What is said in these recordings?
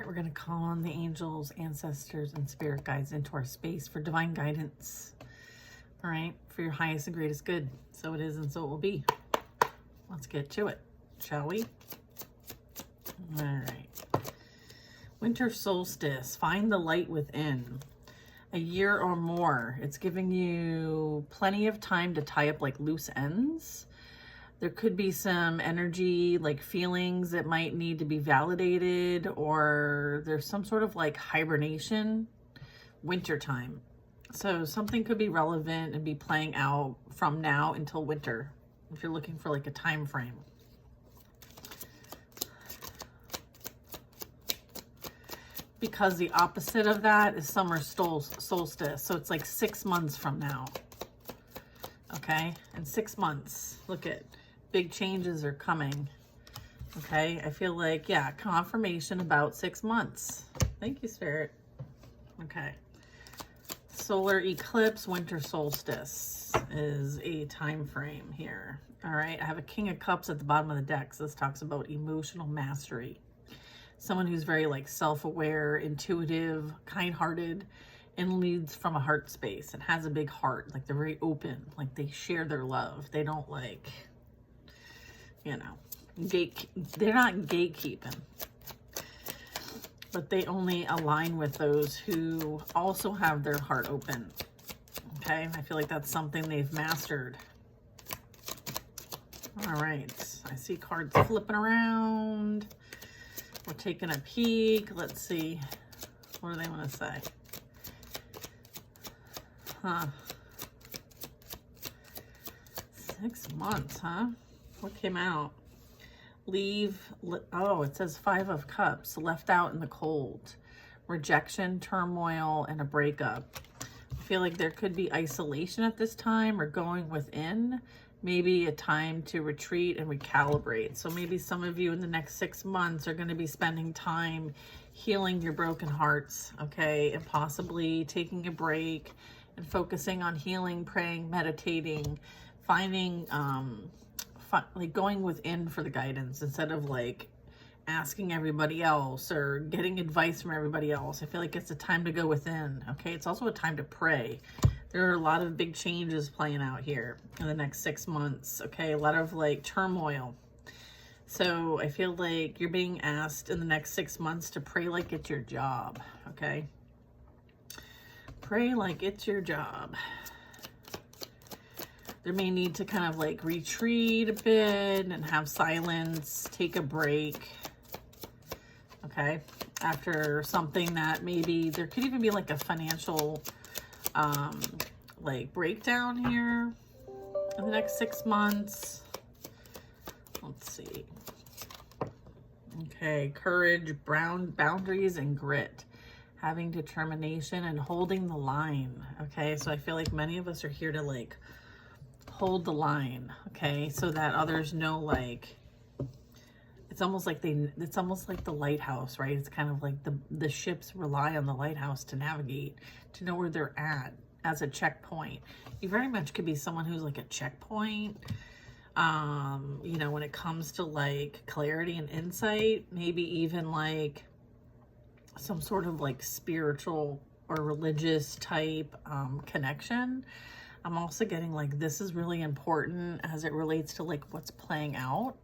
right, we're going to call on the angels, ancestors, and spirit guides into our space for divine guidance. All right, for your highest and greatest good. So it is and so it will be. Let's get to it, shall we? All right. Winter solstice, find the light within. A year or more. It's giving you plenty of time to tie up like loose ends. There could be some energy, like feelings that might need to be validated, or there's some sort of like hibernation, winter time. So something could be relevant and be playing out from now until winter, if you're looking for like a time frame. Because the opposite of that is summer solstice. So it's like 6 months from now. Okay, in 6 months, look at big changes are coming. Okay, I feel like, yeah, confirmation about 6 months. Thank you, Spirit. Okay, solar eclipse, winter solstice is a time frame here. All right, I have a King of Cups at the bottom of the deck. So this talks about emotional mastery. Someone who's very like self-aware, intuitive, kind-hearted, and leads from a heart space and has a big heart. Like they're very open, like they share their love. They don't like, you know, they're not gatekeeping, but they only align with those who also have their heart open. Okay, I feel like that's something they've mastered. All right, I see cards flipping around. We're taking a peek. Let's see. What do they want to say? Huh. 6 months, huh? What came out? Oh, it says 5 of Cups. Left out in the cold. Rejection, turmoil, and a breakup. I feel like there could be isolation at this time or going within. Maybe a time to retreat and recalibrate. So maybe some of you in the next 6 months are going to be spending time healing your broken hearts, okay? And possibly taking a break and focusing on healing, praying, meditating, finding, like going within for the guidance instead of like asking everybody else or getting advice from everybody else. I feel like it's a time to go within, okay? It's also a time to pray. There are a lot of big changes playing out here in the next 6 months, okay? A lot of like turmoil. So I feel like you're being asked in the next 6 months to pray like it's your job, okay? Pray like it's your job. There may need to kind of like retreat a bit and have silence, take a break, okay? After something that maybe, there could even be like a financial like breakdown here in the next 6 months. Let's see. Okay, courage, boundaries, and grit. Having determination and holding the line. Okay, so I feel like many of us are here to like hold the line, okay, so that others know, like, it's almost like it's almost like the lighthouse, right? It's kind of like the ships rely on the lighthouse to navigate, to know where they're at as a checkpoint. You very much could be someone who's like a checkpoint, you know, when it comes to like clarity and insight, maybe even like some sort of like spiritual or religious type connection. I'm also getting like this is really important as it relates to like what's playing out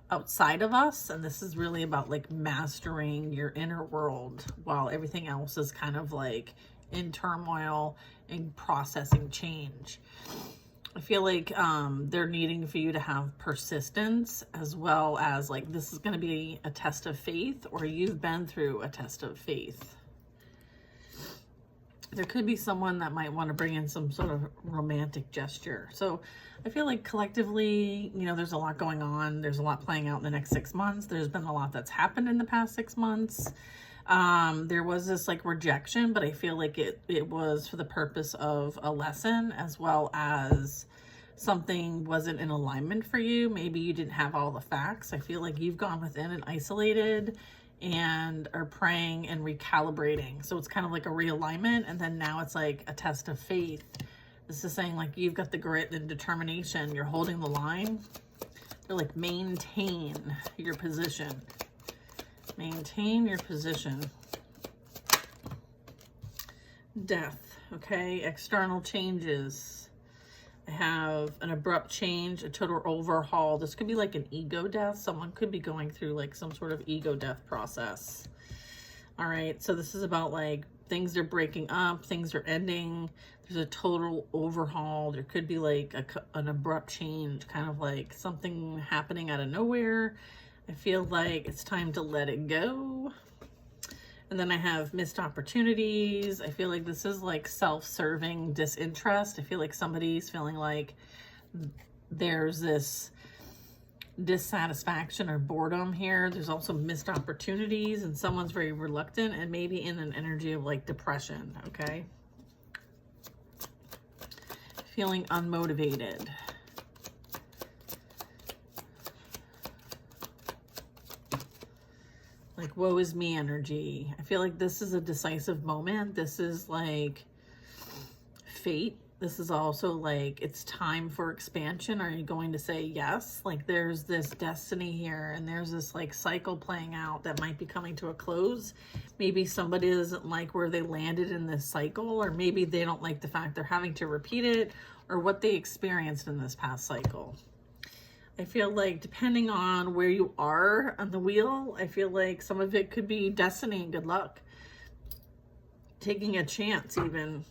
outside of us, and this is really about like mastering your inner world while everything else is kind of like in turmoil and processing change. I feel like they're needing for you to have persistence, as well as like this is going to be a test of faith, or you've been through a test of faith. There could be someone that might want to bring in some sort of romantic gesture. So I feel like collectively, you know, there's a lot going on. There's a lot playing out in the next 6 months. There's been a lot that's happened in the past 6 months. There was this like rejection, but I feel like it was for the purpose of a lesson, as well as something wasn't in alignment for you. Maybe you didn't have all the facts. I feel like you've gone within and isolated and are praying and recalibrating. So it's kind of like a realignment, and then now it's like a test of faith. This is saying like you've got the grit and determination. You're holding the line. They're like maintain your position. Maintain your position. Death, okay? External changes. I have an abrupt change, a total overhaul. This could be like an ego death. Someone could be going through like some sort of ego death process. All right, so this is about like things are breaking up, things are ending. There's a total overhaul. There could be like an abrupt change, kind of like something happening out of nowhere. I feel like it's time to let it go. And then I have missed opportunities. I feel like this is like self-serving disinterest. I feel like somebody's feeling like there's this dissatisfaction or boredom here. There's also missed opportunities and someone's very reluctant and maybe in an energy of like depression, okay? Feeling unmotivated. Like, woe is me energy. I feel like this is a decisive moment. This is like fate. This is also like, it's time for expansion. Are you going to say yes? Like there's this destiny here and there's this like cycle playing out that might be coming to a close. Maybe somebody doesn't like where they landed in this cycle, or maybe they don't like the fact they're having to repeat it or what they experienced in this past cycle. I feel like depending on where you are on the wheel, I feel like some of it could be destiny and good luck. Taking a chance even.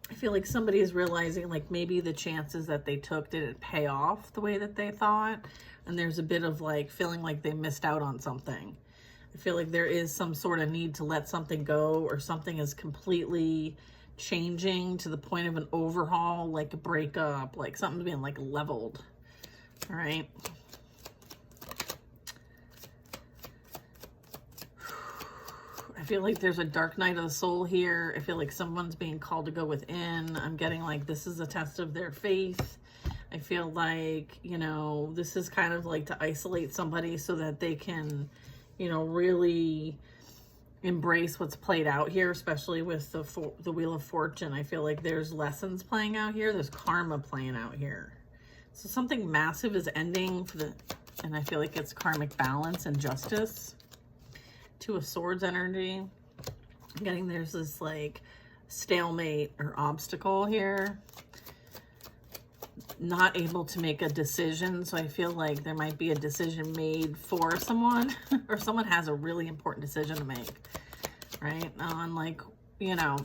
I feel like somebody is realizing like maybe the chances that they took didn't pay off the way that they thought. And there's a bit of like feeling like they missed out on something. I feel like there is some sort of need to let something go, or something is completely changing to the point of an overhaul, like a breakup, like something's being like leveled. All right. I feel like there's a dark night of the soul here. I feel like someone's being called to go within. I'm getting like this is a test of their faith. I feel like, you know, this is kind of like to isolate somebody so that they can, you know, really embrace what's played out here, especially with the Wheel of Fortune. I feel like there's lessons playing out here. There's karma playing out here. So something massive is ending and I feel like it's karmic balance and justice. Two of Swords energy. I'm getting there's this like stalemate or obstacle here. Not able to make a decision. So I feel like there might be a decision made for someone or someone has a really important decision to make, right? On like, you know,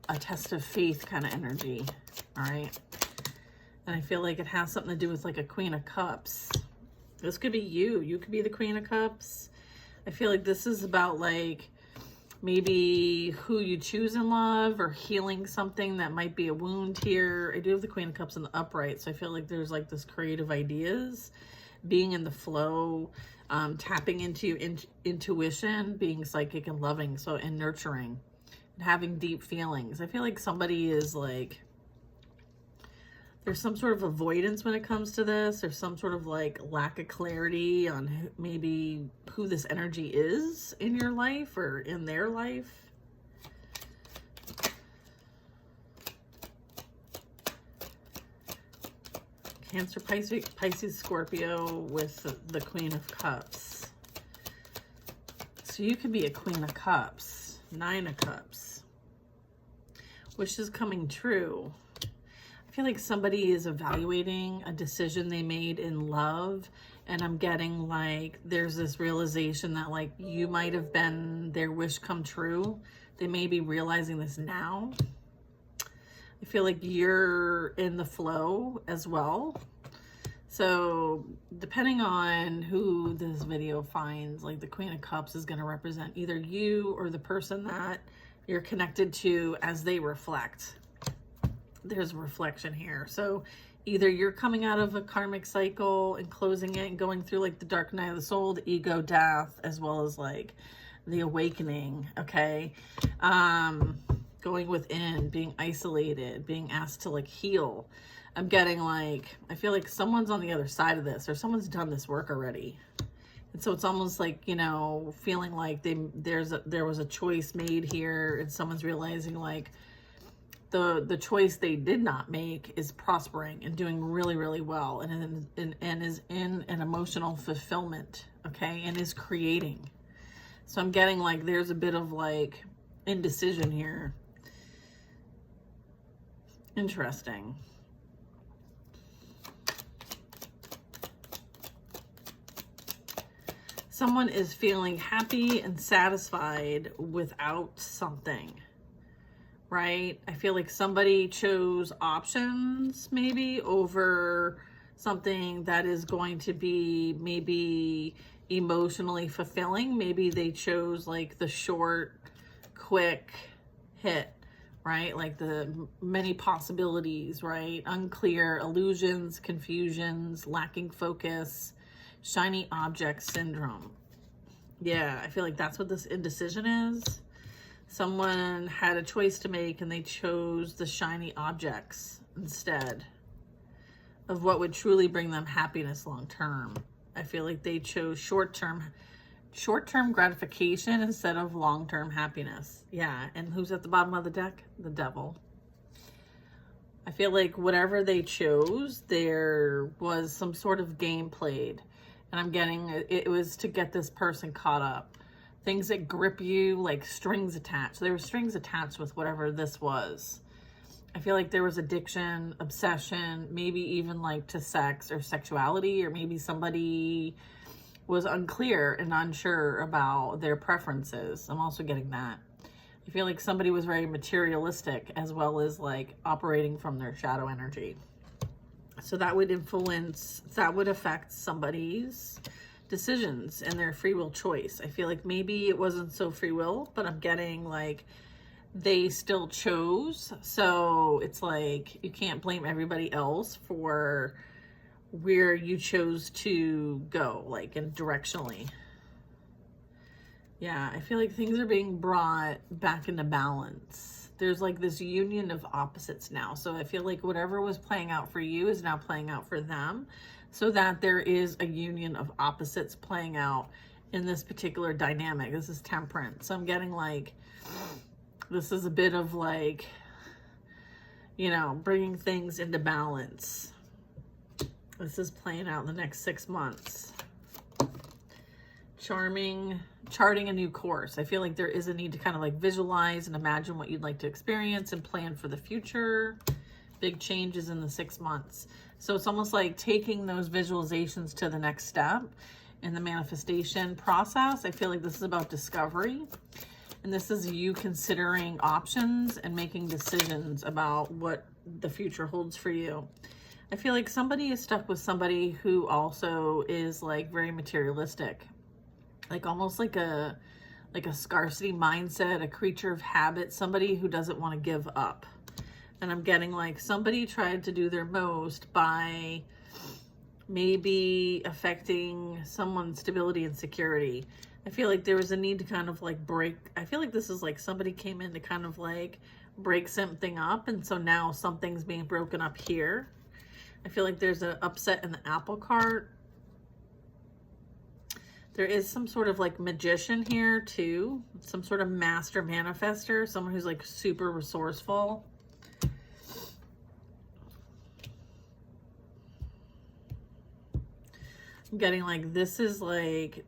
a test of faith kind of energy, all right? And I feel like it has something to do with like a Queen of Cups. This could be you. You could be the Queen of Cups. I feel like this is about like maybe who you choose in love or healing something that might be a wound here. I do have the Queen of Cups in the upright. So I feel like there's like this creative ideas, being in the flow, tapping into your intuition, being psychic and loving, so and nurturing, and having deep feelings. I feel like somebody is like, there's some sort of avoidance when it comes to this. There's some sort of like lack of clarity on maybe who this energy is in your life or in their life. Cancer, Pisces, Scorpio with the Queen of Cups. So you could be a Queen of Cups, Nine of Cups. Wish is coming true. I feel like somebody is evaluating a decision they made in love, and I'm getting like there's this realization that like you might have been their wish come true. They may be realizing this now. I feel like you're in the flow as well. So depending on who this video finds, like the Queen of Cups is going to represent either you or the person that you're connected to as they reflect. There's a reflection here. So either you're coming out of a karmic cycle and closing it and going through like the dark night of the soul, the ego death, as well as like the awakening, okay? Going within, being isolated, being asked to like heal. I'm getting like, I feel like someone's on the other side of this, or someone's done this work already. And so it's almost like, you know, feeling like there was a choice made here, and someone's realizing like, the choice they did not make is prospering and doing really, really well, and is in an emotional fulfillment, okay, and is creating. So I'm getting like there's a bit of like indecision here. Interesting. Someone is feeling happy and satisfied without something, right? I feel like somebody chose options maybe over something that is going to be maybe emotionally fulfilling. Maybe they chose like the short, quick hit, right? Like the many possibilities, right? Unclear, illusions, confusions, lacking focus, shiny object syndrome. Yeah, I feel like that's what this indecision is. Someone had a choice to make and they chose the shiny objects instead of what would truly bring them happiness long term. I feel like they chose short-term gratification instead of long-term happiness. Yeah, and who's at the bottom of the deck? The devil. I feel like whatever they chose, there was some sort of game played. And I'm getting, it was to get this person caught up. Things that grip you like strings attached. There were strings attached with whatever this was. I feel like there was addiction, obsession, maybe even like to sex or sexuality, or maybe somebody was unclear and unsure about their preferences. I'm also getting that. I feel like somebody was very materialistic as well as like operating from their shadow energy. So that would affect somebody's decisions and their free will choice. I feel like maybe it wasn't so free will, but I'm getting like they still chose. So it's like you can't blame everybody else for where you chose to go, like and directionally. Yeah, I feel like things are being brought back into balance. There's like this union of opposites now. So I feel like whatever was playing out for you is now playing out for them, so that there is a union of opposites playing out in this particular dynamic. This is Temperance. So I'm getting like, this is a bit of like, you know, bringing things into balance. This is playing out in the next 6 months. Charting a new course. I feel like there is a need to kind of like visualize and imagine what you'd like to experience and plan for the future. Big changes in the 6 months. So it's almost like taking those visualizations to the next step in the manifestation process. I feel like this is about discovery. And this is you considering options and making decisions about what the future holds for you. I feel like somebody is stuck with somebody who also is like very materialistic. Like almost like a scarcity mindset, a creature of habit, somebody who doesn't want to give up. And I'm getting like somebody tried to do their most by maybe affecting someone's stability and security. I feel like there was a need to kind of like break. I feel like this is like somebody came in to kind of like break something up. And so now something's being broken up here. I feel like there's an upset in the apple cart. There is some sort of like magician here too. Some sort of master manifester. Someone who's like super resourceful. I'm getting like this is like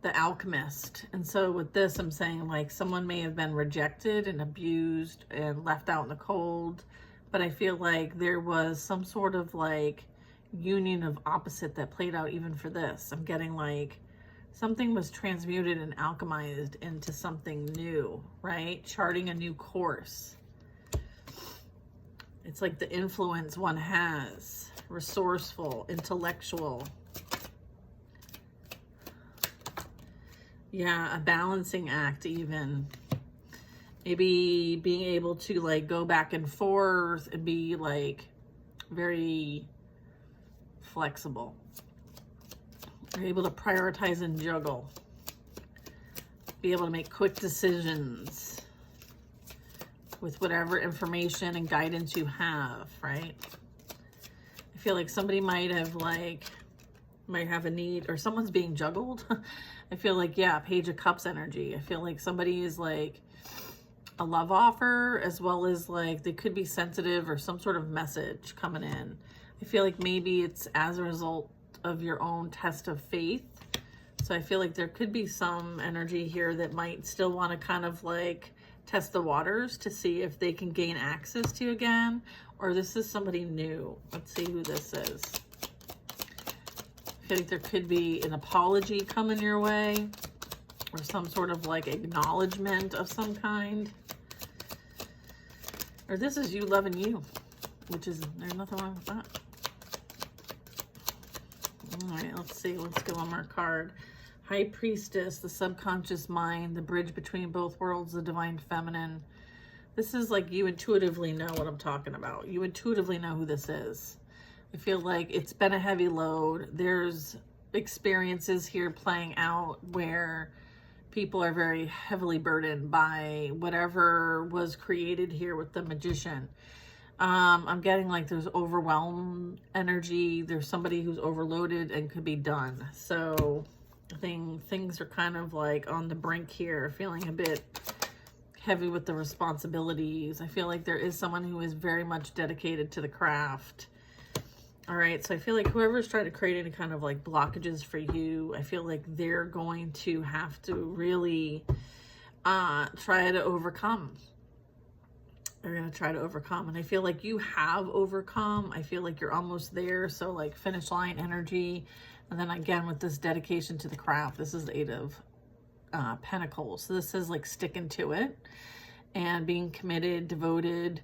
the alchemist. And so with this, I'm saying like someone may have been rejected and abused and left out in the cold. But I feel like there was some sort of like union of opposite that played out even for this. I'm getting like something was transmuted and alchemized into something new, right? Charting a new course. It's like the influence one has. Resourceful, intellectual. Yeah, a balancing act even. Maybe being able to like go back and forth and be like very flexible. You're able to prioritize and juggle. Be able to make quick decisions with whatever information and guidance you have, right? I feel like somebody might have a need, or someone's being juggled. I feel like, yeah, Page of Cups energy. I feel like somebody is like a love offer, as well as like they could be sensitive or some sort of message coming in. I feel like maybe it's as a result of your own test of faith So I feel like there could be some energy here that might still want to kind of like test the waters to see if they can gain access to you again, or this is somebody new. Let's see who this is. I feel like there could be an apology coming your way, or some sort of like acknowledgement of some kind. Or this is you loving you, which is, there's nothing wrong with that. All right, let's see. Let's go on our card. High Priestess, the subconscious mind, the bridge between both worlds, the divine feminine. This is like you intuitively know what I'm talking about. You intuitively know who this is. I feel like it's been a heavy load. There's experiences here playing out where people are very heavily burdened by whatever was created here with the Magician. I'm getting like there's overwhelmed energy. There's somebody who's overloaded and could be done. So I think things are kind of like on the brink here, feeling a bit heavy with the responsibilities. I feel like there is someone who is very much dedicated to the craft. All right, so I feel like whoever's trying to create any kind of like blockages for you, I feel like they're going to have to really try to overcome. They're going to try to overcome. And I feel like you have overcome. I feel like you're almost there. So like finish line energy. And then again, with this dedication to the craft, this is the Eight of Pentacles. So this is like sticking to it and being committed, devoted.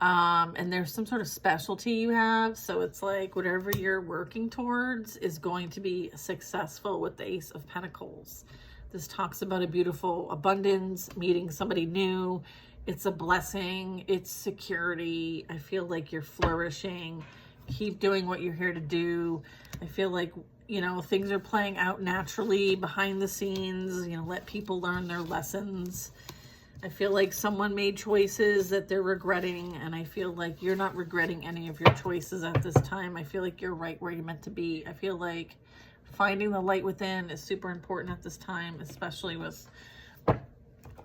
And there's some sort of specialty you have. So it's like whatever you're working towards is going to be successful with the Ace of Pentacles. This talks about a beautiful abundance, meeting somebody new. It's a blessing. It's security. I feel like you're flourishing. Keep doing what you're here to do. I feel like, you know, things are playing out naturally behind the scenes. You know, let people learn their lessons. I feel like someone made choices that they're regretting, and I feel like you're not regretting any of your choices at this time. I feel like you're right where you're meant to be. I feel like finding the light within is super important at this time, especially with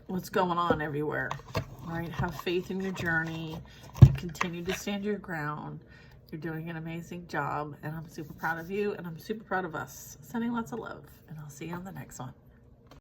what's going on everywhere. All right, have faith in your journey and continue to stand your ground. You're doing an amazing job, and I'm super proud of you, and I'm super proud of us. Sending lots of love, and I'll see you on the next one.